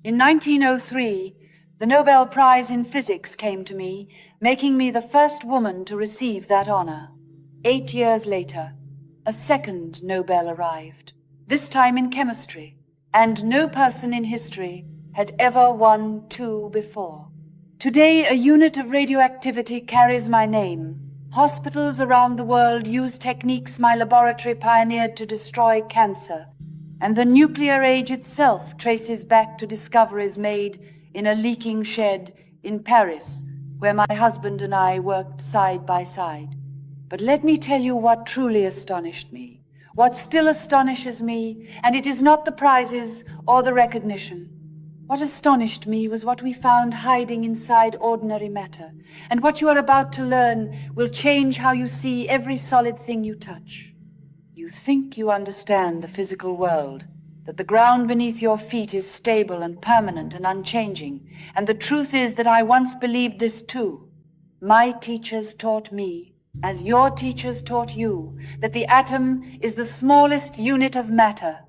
In 1903, the Nobel Prize in Physics came to me, making me the first woman to receive that honor. 8 years later, a second Nobel arrived, this time in chemistry, and no person in history had ever won 2 before. Today, a unit of radioactivity carries my name. Hospitals around the world use techniques my laboratory pioneered to destroy cancer, and the nuclear age itself traces back to discoveries made in a leaking shed in Paris, where my husband and I worked side by side. But let me tell you what truly astonished me, what still astonishes me, and it is not the prizes or the recognition. What astonished me was what we found hiding inside ordinary matter, and what you are about to learn will change how you see every solid thing you touch. You think you understand the physical world, that the ground beneath your feet is stable and permanent and unchanging, and the truth is that I once believed this too. My teachers taught me, as your teachers taught you, that the atom is the smallest unit of matter.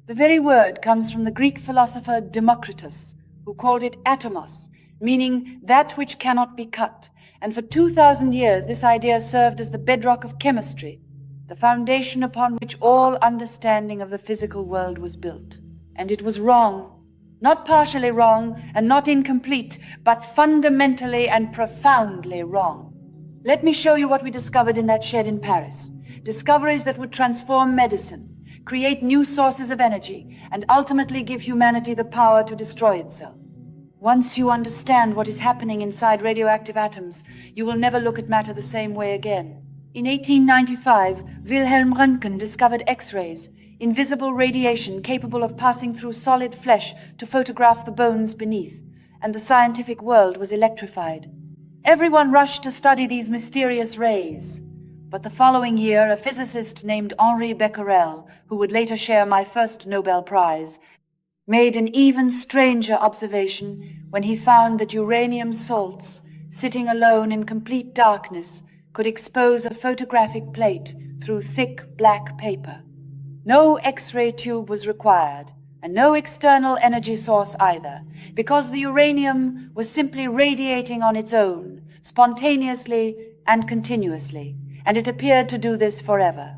The very word comes from the Greek philosopher Democritus, who called it atomos, meaning that which cannot be cut, and for 2,000 years this idea served as the bedrock of chemistry, the foundation upon which all understanding of the physical world was built. And it was wrong, not partially wrong and not incomplete, but fundamentally and profoundly wrong. Let me show you what we discovered in that shed in Paris. Discoveries that would transform medicine, create new sources of energy, and ultimately give humanity the power to destroy itself. Once you understand what is happening inside radioactive atoms, you will never look at matter the same way again. In 1895, Wilhelm Röntgen discovered X-rays, invisible radiation capable of passing through solid flesh to photograph the bones beneath, and the scientific world was electrified. Everyone rushed to study these mysterious rays. But the following year, a physicist named Henri Becquerel, who would later share my first Nobel Prize, made an even stranger observation when he found that uranium salts, sitting alone in complete darkness, could expose a photographic plate through thick black paper. No X-ray tube was required, and no external energy source either, because the uranium was simply radiating on its own, spontaneously and continuously, and it appeared to do this forever.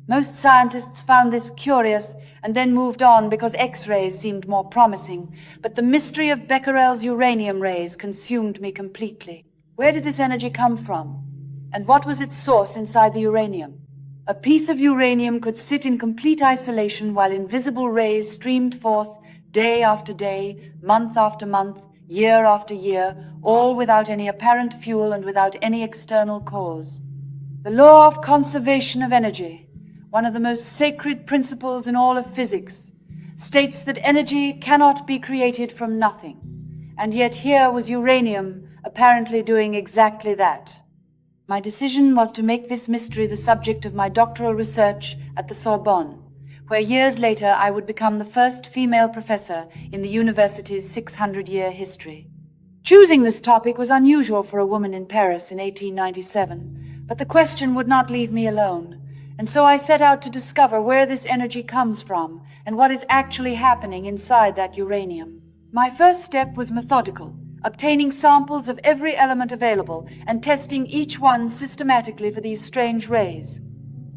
Most scientists found this curious and then moved on because X-rays seemed more promising, but the mystery of Becquerel's uranium rays consumed me completely. Where did this energy come from? And what was its source inside the uranium? A piece of uranium could sit in complete isolation while invisible rays streamed forth day after day, month after month, year after year, all without any apparent fuel and without any external cause. The law of conservation of energy, one of the most sacred principles in all of physics, states that energy cannot be created from nothing. And yet here was uranium apparently doing exactly that. My decision was to make this mystery the subject of my doctoral research at the Sorbonne, where years later I would become the first female professor in the university's 600-year history. Choosing this topic was unusual for a woman in Paris in 1897, but the question would not leave me alone, and so I set out to discover where this energy comes from and what is actually happening inside that uranium. My first step was methodical, obtaining samples of every element available and testing each one systematically for these strange rays.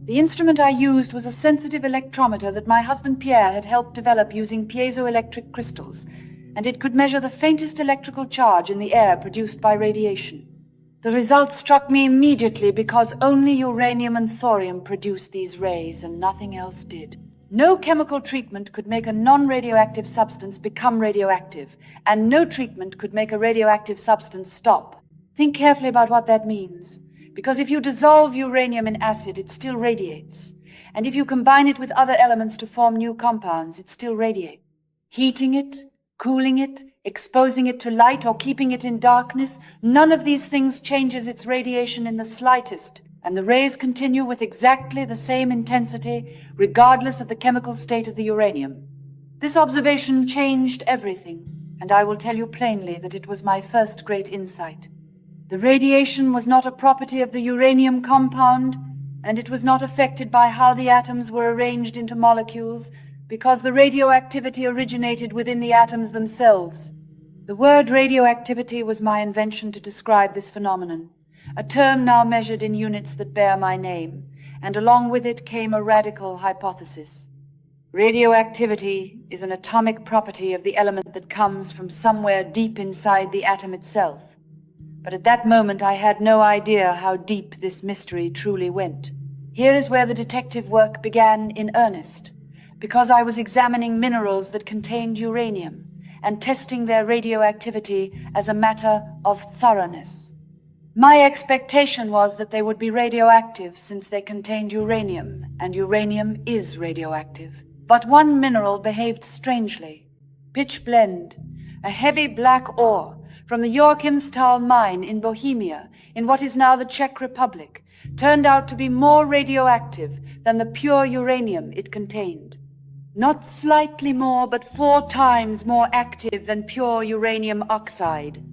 The instrument I used was a sensitive electrometer that my husband Pierre had helped develop using piezoelectric crystals, and it could measure the faintest electrical charge in the air produced by radiation. The results struck me immediately because only uranium and thorium produced these rays and nothing else did. No chemical treatment could make a non-radioactive substance become radioactive, and no treatment could make a radioactive substance stop. Think carefully about what that means, because if you dissolve uranium in acid, it still radiates, and if you combine it with other elements to form new compounds, it still radiates. Heating it, cooling it, exposing it to light, or keeping it in darkness, none of these things changes its radiation in the slightest, and the rays continue with exactly the same intensity, regardless of the chemical state of the uranium. This observation changed everything, and I will tell you plainly that it was my first great insight. The radiation was not a property of the uranium compound, and it was not affected by how the atoms were arranged into molecules, because the radioactivity originated within the atoms themselves. The word radioactivity was my invention to describe this phenomenon, a term now measured in units that bear my name, and along with it came a radical hypothesis. Radioactivity is an atomic property of the element that comes from somewhere deep inside the atom itself. But at that moment I had no idea how deep this mystery truly went. Here is where the detective work began in earnest, because I was examining minerals that contained uranium and testing their radioactivity as a matter of thoroughness. My expectation was that they would be radioactive since they contained uranium, and uranium is radioactive. But one mineral behaved strangely. Pitchblende, a heavy black ore from the Joachimsthal mine in Bohemia, in what is now the Czech Republic, turned out to be more radioactive than the pure uranium it contained. Not slightly more, but 4 times more active than pure uranium oxide.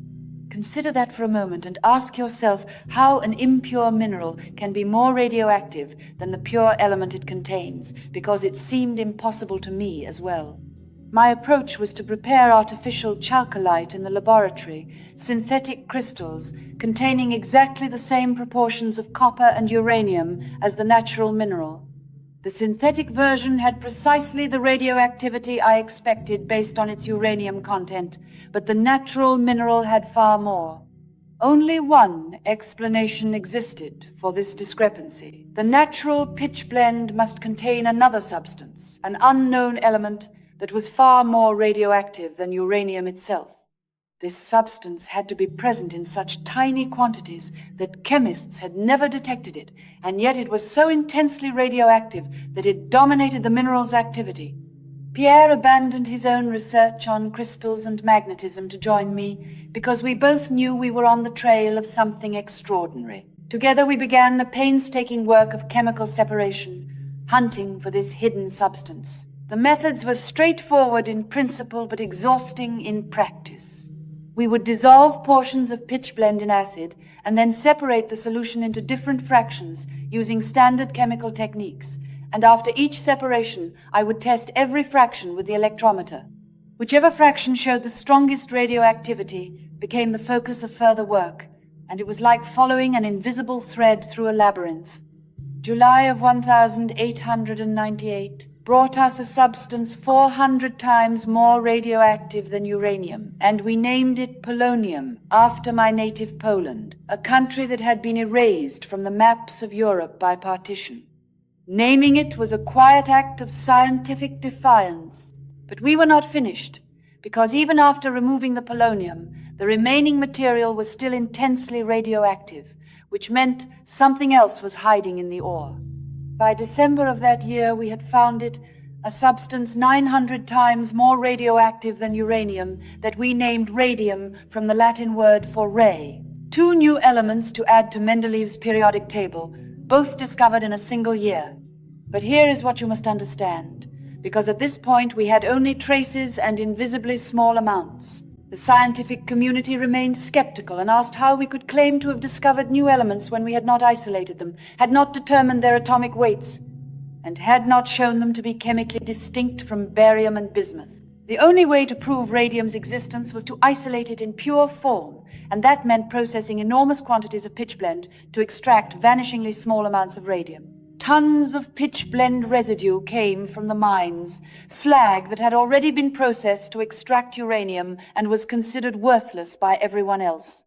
Consider that for a moment and ask yourself how an impure mineral can be more radioactive than the pure element it contains, because it seemed impossible to me as well. My approach was to prepare artificial chalcolite in the laboratory, synthetic crystals containing exactly the same proportions of copper and uranium as the natural mineral. The synthetic version had precisely the radioactivity I expected based on its uranium content, but the natural mineral had far more. Only one explanation existed for this discrepancy. The natural pitchblende must contain another substance, an unknown element that was far more radioactive than uranium itself. This substance had to be present in such tiny quantities that chemists had never detected it, and yet it was so intensely radioactive that it dominated the mineral's activity. Pierre abandoned his own research on crystals and magnetism to join me, because we both knew we were on the trail of something extraordinary. Together we began the painstaking work of chemical separation, hunting for this hidden substance. The methods were straightforward in principle, but exhausting in practice. We would dissolve portions of pitchblende in acid and then separate the solution into different fractions using standard chemical techniques. And after each separation, I would test every fraction with the electrometer. Whichever fraction showed the strongest radioactivity became the focus of further work, and it was like following an invisible thread through a labyrinth. July of 1898 brought us a substance 400 times more radioactive than uranium, and we named it polonium, after my native Poland, a country that had been erased from the maps of Europe by partition. Naming it was a quiet act of scientific defiance. But we were not finished, because even after removing the polonium, the remaining material was still intensely radioactive, which meant something else was hiding in the ore. By December of that year, we had found it, a substance 900 times more radioactive than uranium that we named radium from the Latin word for ray. 2 new elements to add to Mendeleev's periodic table, both discovered in a single year. But here is what you must understand, because at this point we had only traces and invisibly small amounts. The scientific community remained skeptical and asked how we could claim to have discovered new elements when we had not isolated them, had not determined their atomic weights, and had not shown them to be chemically distinct from barium and bismuth. The only way to prove radium's existence was to isolate it in pure form, and that meant processing enormous quantities of pitchblende to extract vanishingly small amounts of radium. Tons of pitchblende residue came from the mines, slag that had already been processed to extract uranium and was considered worthless by everyone else.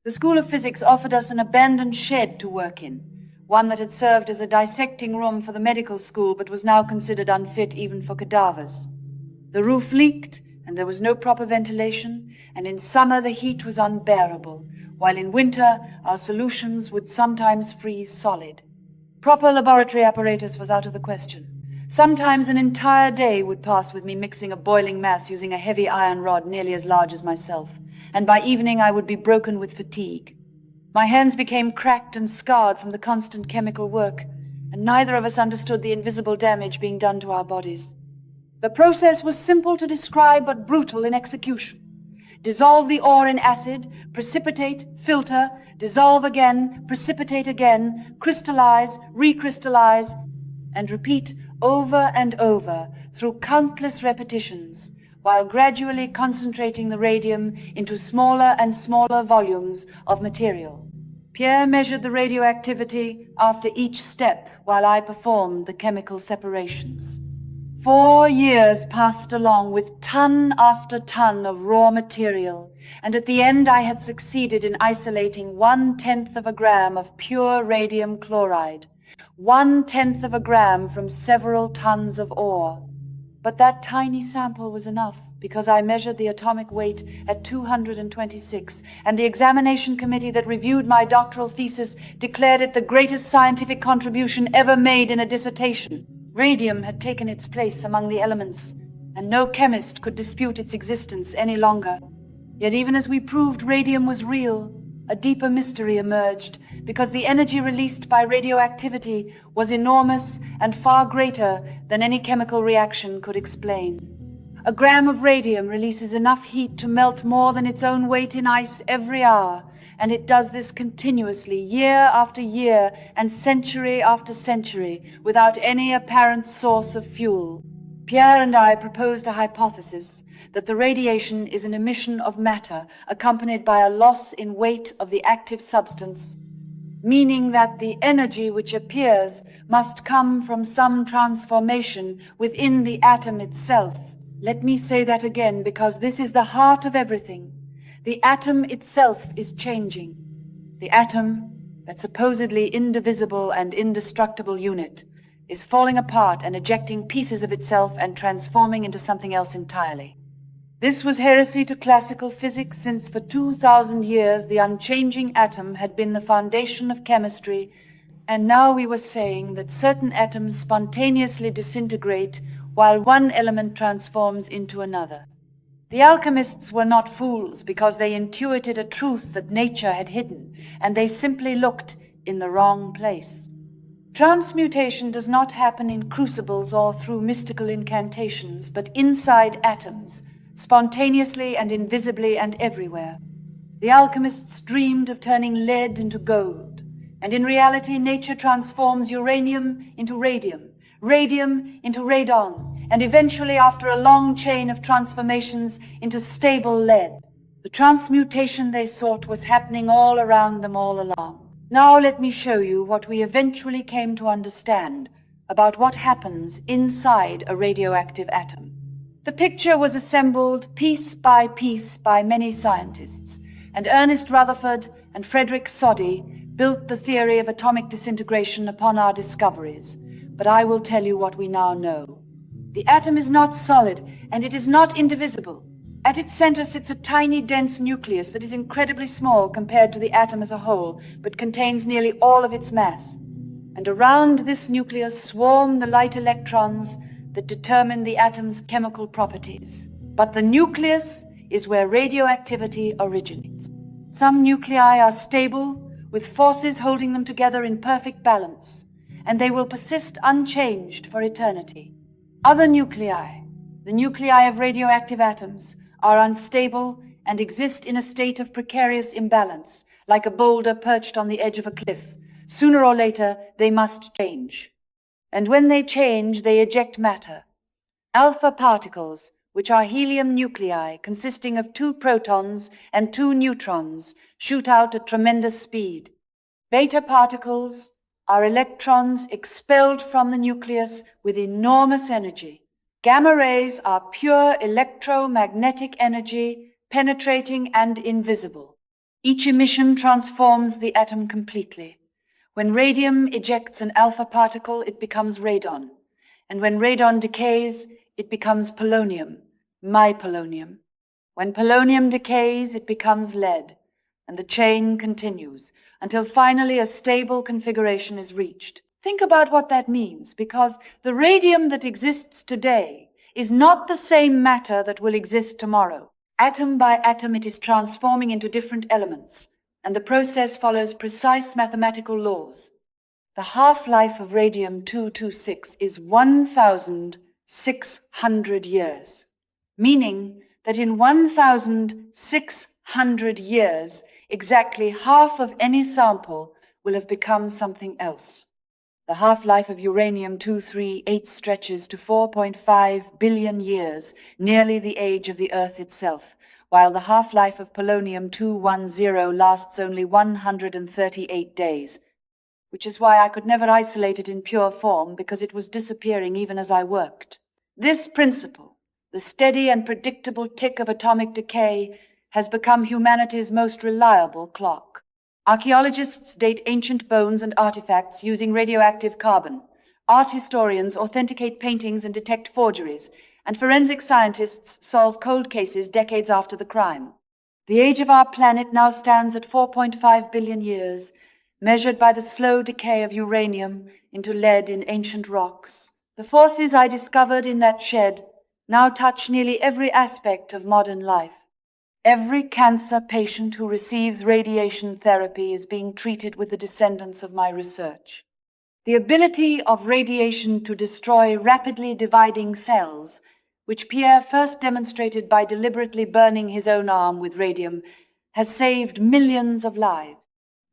The School of Physics offered us an abandoned shed to work in, one that had served as a dissecting room for the medical school but was now considered unfit even for cadavers. The roof leaked, and there was no proper ventilation, and in summer the heat was unbearable, while in winter our solutions would sometimes freeze solid. Proper laboratory apparatus was out of the question. Sometimes an entire day would pass with me mixing a boiling mass using a heavy iron rod nearly as large as myself, and by evening I would be broken with fatigue. My hands became cracked and scarred from the constant chemical work, and neither of us understood the invisible damage being done to our bodies. The process was simple to describe but brutal in execution. Dissolve the ore in acid, precipitate, filter, dissolve again, precipitate again, crystallize, recrystallize, and repeat over and over through countless repetitions, while gradually concentrating the radium into smaller and smaller volumes of material. Pierre measured the radioactivity after each step while I performed the chemical separations. 4 years passed along with ton after ton of raw material, and at the end I had succeeded in isolating 1/10 of a gram of pure radium chloride, 1/10 of a gram from several tons of ore. But that tiny sample was enough, because I measured the atomic weight at 226, and the examination committee that reviewed my doctoral thesis declared it the greatest scientific contribution ever made in a dissertation. Radium had taken its place among the elements, and no chemist could dispute its existence any longer. Yet even as we proved radium was real, a deeper mystery emerged, because the energy released by radioactivity was enormous and far greater than any chemical reaction could explain. A gram of radium releases enough heat to melt more than its own weight in ice every hour, and it does this continuously, year after year and century after century, without any apparent source of fuel. Pierre and I proposed a hypothesis that the radiation is an emission of matter accompanied by a loss in weight of the active substance, meaning that the energy which appears must come from some transformation within the atom itself. Let me say that again, because this is the heart of everything. The atom itself is changing. The atom, that supposedly indivisible and indestructible unit, is falling apart and ejecting pieces of itself and transforming into something else entirely. This was heresy to classical physics, since for 2,000 years the unchanging atom had been the foundation of chemistry, and now we were saying that certain atoms spontaneously disintegrate while one element transforms into another. The alchemists were not fools, because they intuited a truth that nature had hidden, and they simply looked in the wrong place. Transmutation does not happen in crucibles or through mystical incantations, but inside atoms, spontaneously and invisibly and everywhere. The alchemists dreamed of turning lead into gold, and in reality nature transforms uranium into radium, radium into radon, and eventually, after a long chain of transformations, into stable lead. The transmutation they sought was happening all around them all along. Now let me show you what we eventually came to understand about what happens inside a radioactive atom. The picture was assembled piece by many scientists, and Ernest Rutherford and Frederick Soddy built the theory of atomic disintegration upon our discoveries. But I will tell you what we now know. The atom is not solid, and it is not indivisible. At its center sits a tiny, dense nucleus that is incredibly small compared to the atom as a whole, but contains nearly all of its mass. And around this nucleus swarm the light electrons that determine the atom's chemical properties. But the nucleus is where radioactivity originates. Some nuclei are stable, with forces holding them together in perfect balance, and they will persist unchanged for eternity. Other nuclei, the nuclei of radioactive atoms, are unstable and exist in a state of precarious imbalance, like a boulder perched on the edge of a cliff. Sooner or later, they must change. And when they change, they eject matter. Alpha particles, which are helium nuclei consisting of 2 protons and 2 neutrons, shoot out at tremendous speed. Beta particles are electrons expelled from the nucleus with enormous energy. Gamma rays are pure electromagnetic energy, penetrating and invisible. Each emission transforms the atom completely. When radium ejects an alpha particle, it becomes radon. And when radon decays, it becomes polonium, my polonium. When polonium decays, it becomes lead. And the chain continues until finally a stable configuration is reached. Think about what that means, because the radium that exists today is not the same matter that will exist tomorrow. Atom by atom, it is transforming into different elements, and the process follows precise mathematical laws. The half-life of radium-226 is 1,600 years, meaning that in 1,600 years, exactly half of any sample will have become something else. The half-life of uranium-238 stretches to 4.5 billion years, nearly the age of the Earth itself, while the half-life of polonium-210 lasts only 138 days, which is why I could never isolate it in pure form, because it was disappearing even as I worked. This principle, the steady and predictable tick of atomic decay, has become humanity's most reliable clock. Archaeologists date ancient bones and artifacts using radioactive carbon. Art historians authenticate paintings and detect forgeries, and forensic scientists solve cold cases decades after the crime. The age of our planet now stands at 4.5 billion years, measured by the slow decay of uranium into lead in ancient rocks. The forces I discovered in that shed now touch nearly every aspect of modern life. Every cancer patient who receives radiation therapy is being treated with the descendants of my research. The ability of radiation to destroy rapidly dividing cells, which Pierre first demonstrated by deliberately burning his own arm with radium, has saved millions of lives.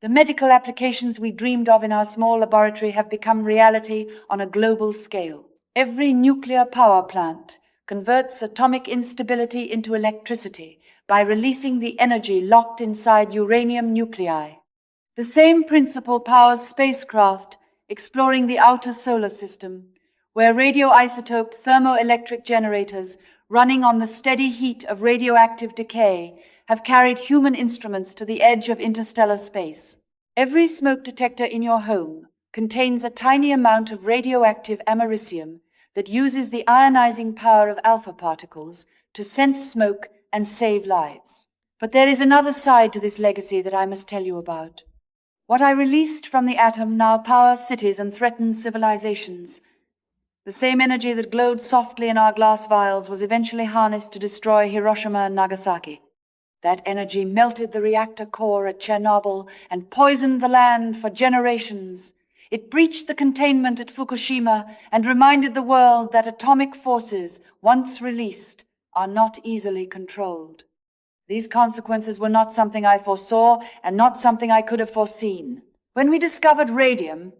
The medical applications we dreamed of in our small laboratory have become reality on a global scale. Every nuclear power plant converts atomic instability into electricity by releasing the energy locked inside uranium nuclei. The same principle powers spacecraft exploring the outer solar system, where radioisotope thermoelectric generators running on the steady heat of radioactive decay have carried human instruments to the edge of interstellar space. Every smoke detector in your home contains a tiny amount of radioactive americium that uses the ionizing power of alpha particles to sense smoke and save lives. But there is another side to this legacy that I must tell you about. What I released from the atom now powers cities and threatens civilizations. The same energy that glowed softly in our glass vials was eventually harnessed to destroy Hiroshima and Nagasaki. That energy melted the reactor core at Chernobyl and poisoned the land for generations. It breached the containment at Fukushima and reminded the world that atomic forces, once released, are not easily controlled. These consequences were not something I foresaw and not something I could have foreseen. When we discovered radium,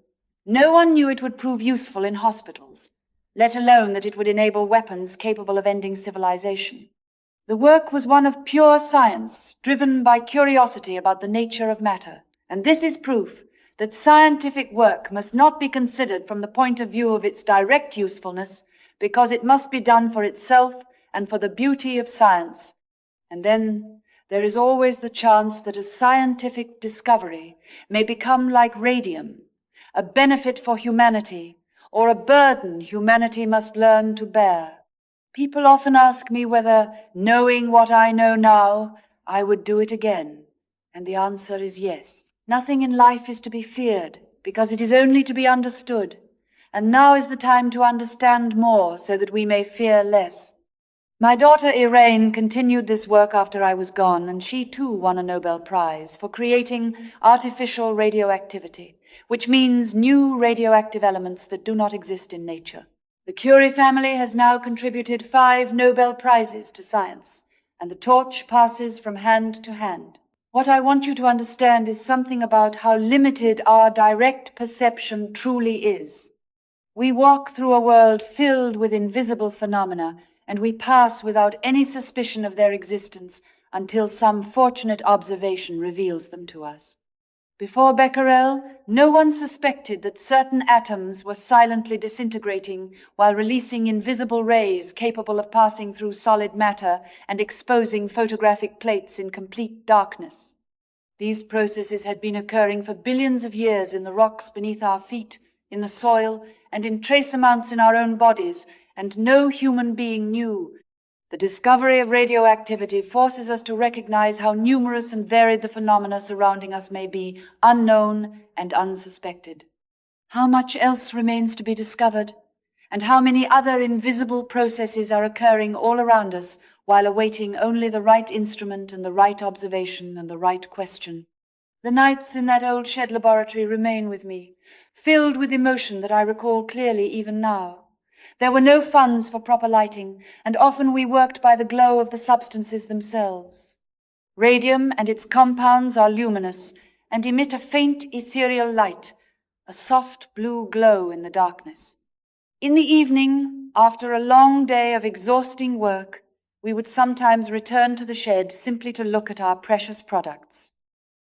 no one knew it would prove useful in hospitals, let alone that it would enable weapons capable of ending civilization. The work was one of pure science, driven by curiosity about the nature of matter. And this is proof that scientific work must not be considered from the point of view of its direct usefulness, because it must be done for itself and for the beauty of science. And then there is always the chance that a scientific discovery may become like radium, a benefit for humanity, or a burden humanity must learn to bear. People often ask me whether, knowing what I know now, I would do it again. And the answer is yes. Nothing in life is to be feared, because it is only to be understood. And now is the time to understand more, so that we may fear less. My daughter Irene continued this work after I was gone, and she too won a Nobel Prize for creating artificial radioactivity, which means new radioactive elements that do not exist in nature. The Curie family has now contributed 5 Nobel Prizes to science, and the torch passes from hand to hand. What I want you to understand is something about how limited our direct perception truly is. We walk through a world filled with invisible phenomena, and we pass without any suspicion of their existence until some fortunate observation reveals them to us. Before Becquerel, no one suspected that certain atoms were silently disintegrating while releasing invisible rays capable of passing through solid matter and exposing photographic plates in complete darkness. These processes had been occurring for billions of years in the rocks beneath our feet, in the soil, and in trace amounts in our own bodies, and no human being knew. The discovery of radioactivity forces us to recognize how numerous and varied the phenomena surrounding us may be, unknown and unsuspected. How much else remains to be discovered, and how many other invisible processes are occurring all around us while awaiting only the right instrument and the right observation and the right question. The nights in that old shed laboratory remain with me, filled with emotion that I recall clearly even now. There were no funds for proper lighting, and often we worked by the glow of the substances themselves. Radium and its compounds are luminous and emit a faint ethereal light, a soft blue glow in the darkness. In the evening, after a long day of exhausting work, we would sometimes return to the shed simply to look at our precious products.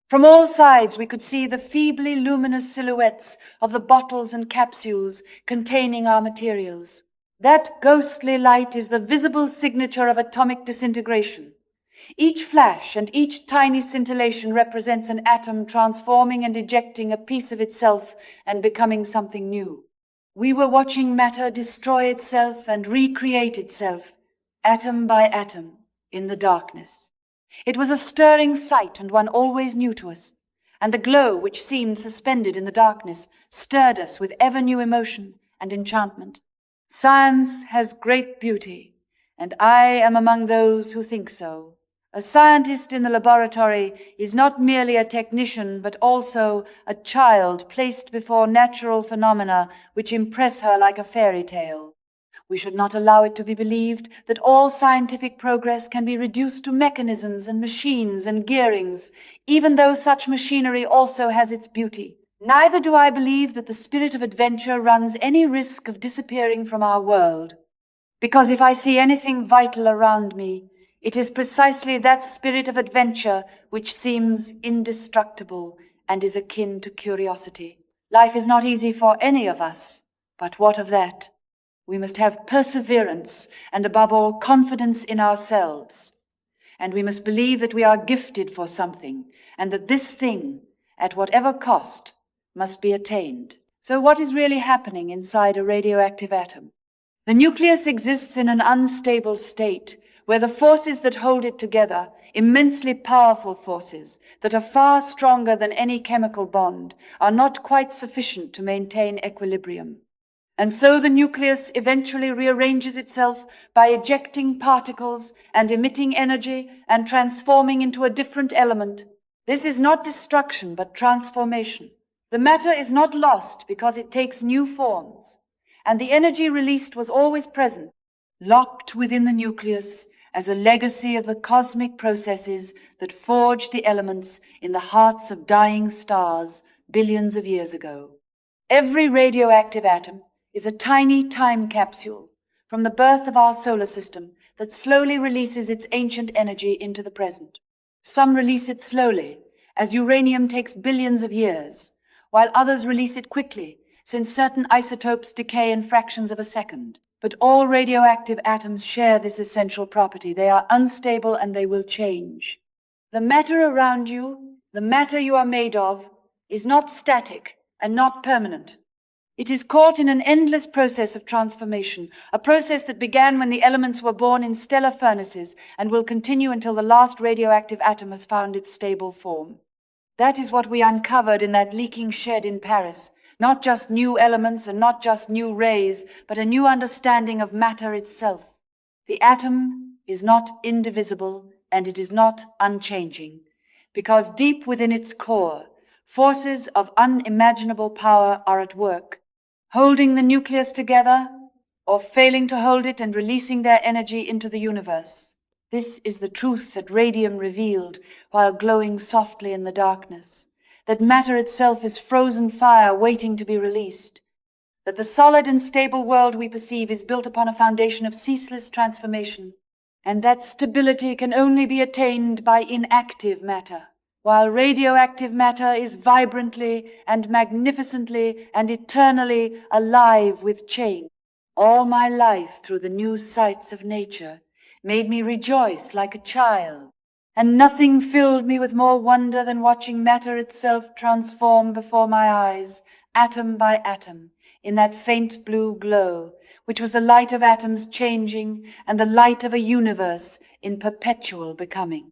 From all sides, we could see the feebly luminous silhouettes of the bottles and capsules containing our materials. That ghostly light is the visible signature of atomic disintegration. Each flash and each tiny scintillation represents an atom transforming and ejecting a piece of itself and becoming something new. We were watching matter destroy itself and recreate itself, atom by atom, in the darkness. It was a stirring sight and one always new to us, and the glow which seemed suspended in the darkness stirred us with ever new emotion and enchantment. Science has great beauty, and I am among those who think so. A scientist in the laboratory is not merely a technician, but also a child placed before natural phenomena which impress her like a fairy tale. We should not allow it to be believed that all scientific progress can be reduced to mechanisms and machines and gearings, even though such machinery also has its beauty. Neither do I believe that the spirit of adventure runs any risk of disappearing from our world, because if I see anything vital around me, it is precisely that spirit of adventure which seems indestructible and is akin to curiosity. Life is not easy for any of us, but what of that? We must have perseverance and, above all, confidence in ourselves. And we must believe that we are gifted for something, and that this thing, at whatever cost, must be attained. So what is really happening inside a radioactive atom? The nucleus exists in an unstable state, where the forces that hold it together, immensely powerful forces that are far stronger than any chemical bond, are not quite sufficient to maintain equilibrium. And so the nucleus eventually rearranges itself by ejecting particles and emitting energy and transforming into a different element. This is not destruction, but transformation. The matter is not lost because it takes new forms, and the energy released was always present, locked within the nucleus as a legacy of the cosmic processes that forged the elements in the hearts of dying stars billions of years ago. Every radioactive atom is a tiny time capsule from the birth of our solar system that slowly releases its ancient energy into the present. Some release it slowly, as uranium takes billions of years, while others release it quickly, since certain isotopes decay in fractions of a second. But all radioactive atoms share this essential property. They are unstable and they will change. The matter around you, the matter you are made of, is not static and not permanent. It is caught in an endless process of transformation, a process that began when the elements were born in stellar furnaces and will continue until the last radioactive atom has found its stable form. That is what we uncovered in that leaking shed in Paris. Not just new elements and not just new rays, but a new understanding of matter itself. The atom is not indivisible and it is not unchanging, because deep within its core, forces of unimaginable power are at work, holding the nucleus together or failing to hold it and releasing their energy into the universe. This is the truth that radium revealed while glowing softly in the darkness, that matter itself is frozen fire waiting to be released, that the solid and stable world we perceive is built upon a foundation of ceaseless transformation, and that stability can only be attained by inactive matter, while radioactive matter is vibrantly and magnificently and eternally alive with change. All my life through the new sights of nature made me rejoice like a child, and nothing filled me with more wonder than watching matter itself transform before my eyes, atom by atom, in that faint blue glow, which was the light of atoms changing and the light of a universe in perpetual becoming.